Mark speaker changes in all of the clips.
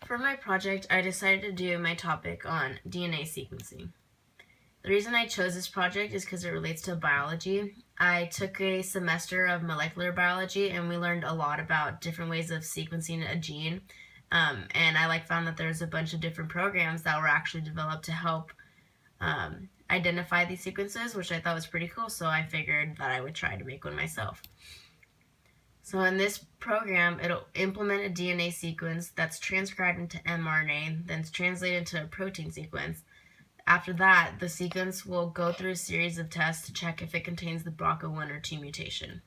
Speaker 1: For my project, I decided to do my topic on DNA sequencing. The reason I chose this project is because it relates to biology. I took a semester of molecular biology and we learned a lot about different ways of sequencing a gene. And I found that there's a bunch of different programs that were actually developed to help identify these sequences, which I thought was pretty cool, so I figured that I would try to make one myself. So in this program, it'll implement a DNA sequence that's transcribed into mRNA, then it's translated into a protein sequence. After that, the sequence will go through a series of tests to check if it contains the BRCA1 or 2 mutation.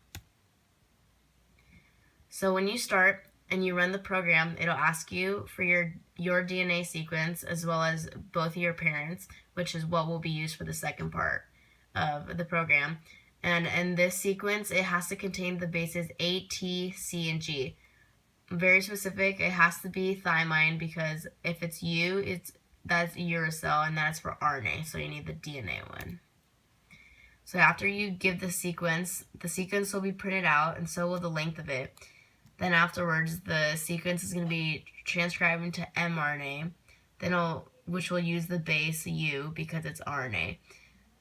Speaker 1: So when you start and you run the program, it'll ask you for your DNA sequence as well as both of your parents, which is what will be used for the second part of the program. And in this sequence, it has to contain the bases A, T, C, and G. Very specific, it has to be thymine because if it's U, that's uracil, and that's for RNA, so you need the DNA one. So after you give the sequence will be printed out, and so will the length of it. Then afterwards, the sequence is going to be transcribed into mRNA, which will use the base U because it's RNA.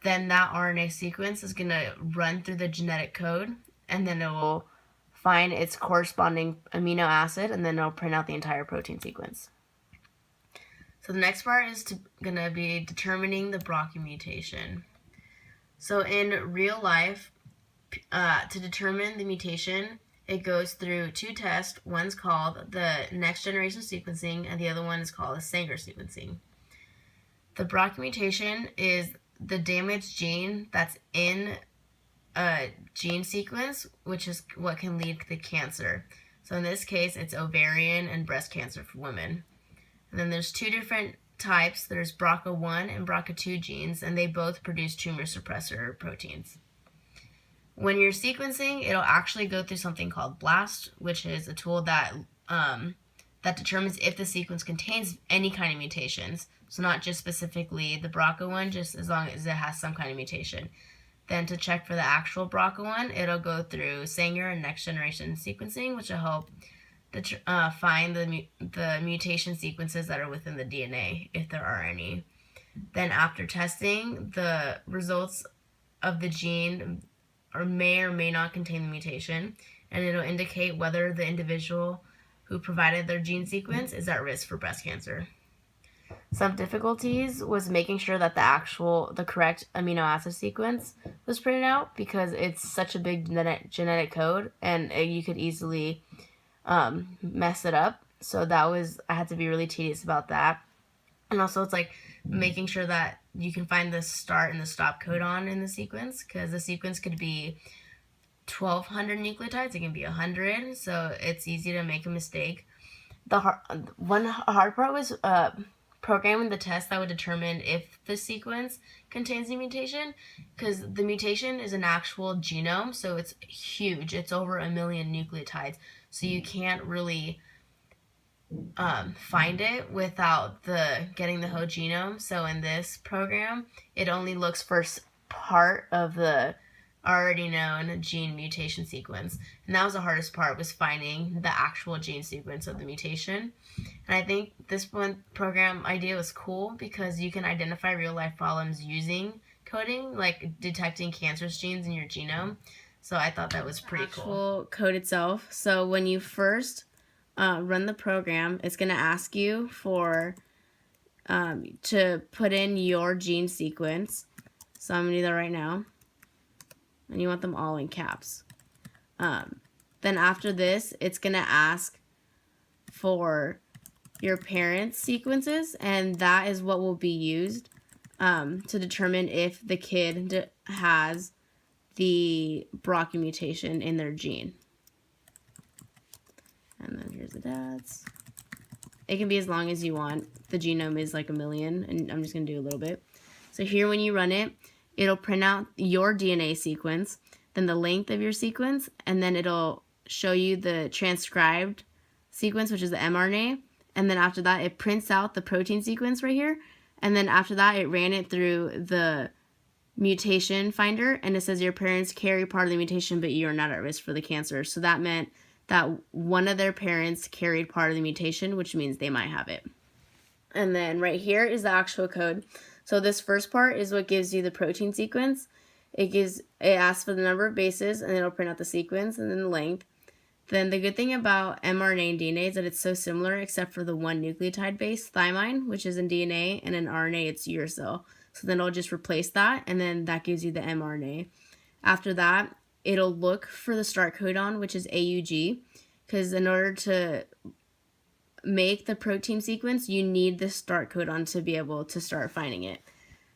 Speaker 1: Then that RNA sequence is going to run through the genetic code, and then it will find its corresponding amino acid, and then it'll print out the entire protein sequence. So the next part is going to be determining the BRCA mutation. So in real life, to determine the mutation, it goes through two tests. One's called the next generation sequencing, and the other one is called the Sanger sequencing. The BRCA mutation is the damaged gene that's in a gene sequence, which is what can lead to cancer. So in this case, it's ovarian and breast cancer for women. And then there's two different types. There's BRCA1 and BRCA2 genes, and they both produce tumor suppressor proteins. When you're sequencing, it'll actually go through something called BLAST, which is a tool that determines if the sequence contains any kind of mutations. So not just specifically the BRCA1, just as long as it has some kind of mutation. Then to check for the actual BRCA1, it'll go through Sanger and next generation sequencing, which will help find the mutation sequences that are within the DNA, if there are any. Then after testing, the results of the gene may or may not contain the mutation, and it'll indicate whether the individual who provided their gene sequence is at risk for breast cancer. Some difficulties was making sure that the correct amino acid sequence was printed out because it's such a big genetic code, and you could easily mess it up. So I had to be really tedious about that. And also it's making sure that you can find the start and the stop codon in the sequence, because the sequence could be 1,200 nucleotides, it can be 100, so it's easy to make a mistake. One hard part was programming the test that would determine if the sequence contains the mutation, because the mutation is an actual genome, so it's huge. It's over 1 million nucleotides, so you can't really find it without getting the whole genome. So in this program, it only looks for part of the already known gene mutation sequence, and that was the hardest part, was finding the actual gene sequence of the mutation. And I think this one program idea was cool because you can identify real life problems using coding, like detecting cancerous genes in your genome. So I thought that was pretty cool. Actual code itself. So when you first run the program, it's going to ask you to put in your gene sequence. So I'm going to do that right now. And you want them all in caps. Then after this, it's going to ask for your parents' sequences, and that is what will be used to determine if the kid has the BRCA mutation in their gene. And then here's the dad's. It can be as long as you want. The genome is 1 million, and I'm just going to do a little bit. So here when you run it, it'll print out your DNA sequence, then the length of your sequence, and then it'll show you the transcribed sequence, which is the mRNA, and then after that it prints out the protein sequence right here, and then after that it ran it through the mutation finder, and it says your parents carry part of the mutation, but you're not at risk for the cancer. So that meant that one of their parents carried part of the mutation, which means they might have it. And then right here is the actual code. So this first part is what gives you the protein sequence. It asks for the number of bases, and it'll print out the sequence and then the length. Then the good thing about mRNA and DNA is that it's so similar except for the one nucleotide base, thymine, which is in DNA, and in RNA it's uracil. So then it'll just replace that, and then that gives you the mRNA. After that, it'll look for the start codon, which is AUG, because in order to make the protein sequence, you need the start codon to be able to start finding it.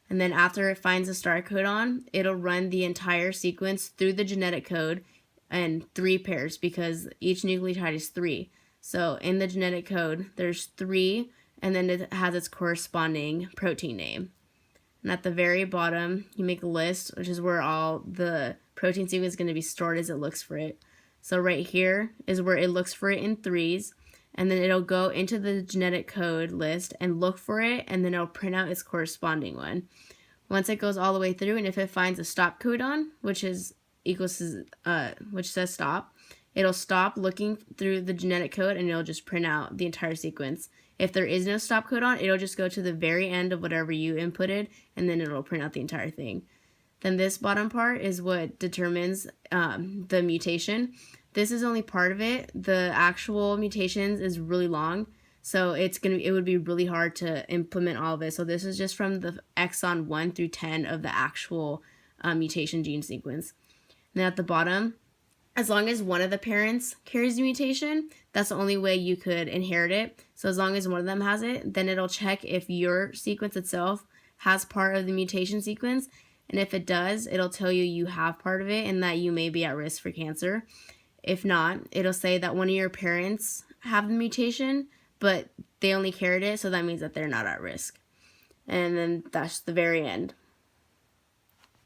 Speaker 1: And then after it finds the start codon, it'll run the entire sequence through the genetic code in 3 pairs, because each nucleotide is 3. So in the genetic code, there's 3, and then it has its corresponding protein name. And at the very bottom, you make a list, which is where all the protein sequence is going to be stored as it looks for it. So right here is where it looks for it in 3s, and then it'll go into the genetic code list and look for it, and then it'll print out its corresponding one. Once it goes all the way through, and if it finds a stop codon, which says stop, it'll stop looking through the genetic code, and it'll just print out the entire sequence. If there is no stop codon, it'll just go to the very end of whatever you inputted, and then it'll print out the entire thing. Then this bottom part is what determines the mutation. This is only part of it. The actual mutations is really long, so it would be really hard to implement all of it. So this is just from the exon 1 through 10 of the actual mutation gene sequence. And then at the bottom, as long as one of the parents carries the mutation, that's the only way you could inherit it. So as long as one of them has it, then it'll check if your sequence itself has part of the mutation sequence. And if it does, it'll tell you you have part of it and that you may be at risk for cancer. If not, it'll say that one of your parents have the mutation, but they only carried it, so that means that they're not at risk. And then that's the very end.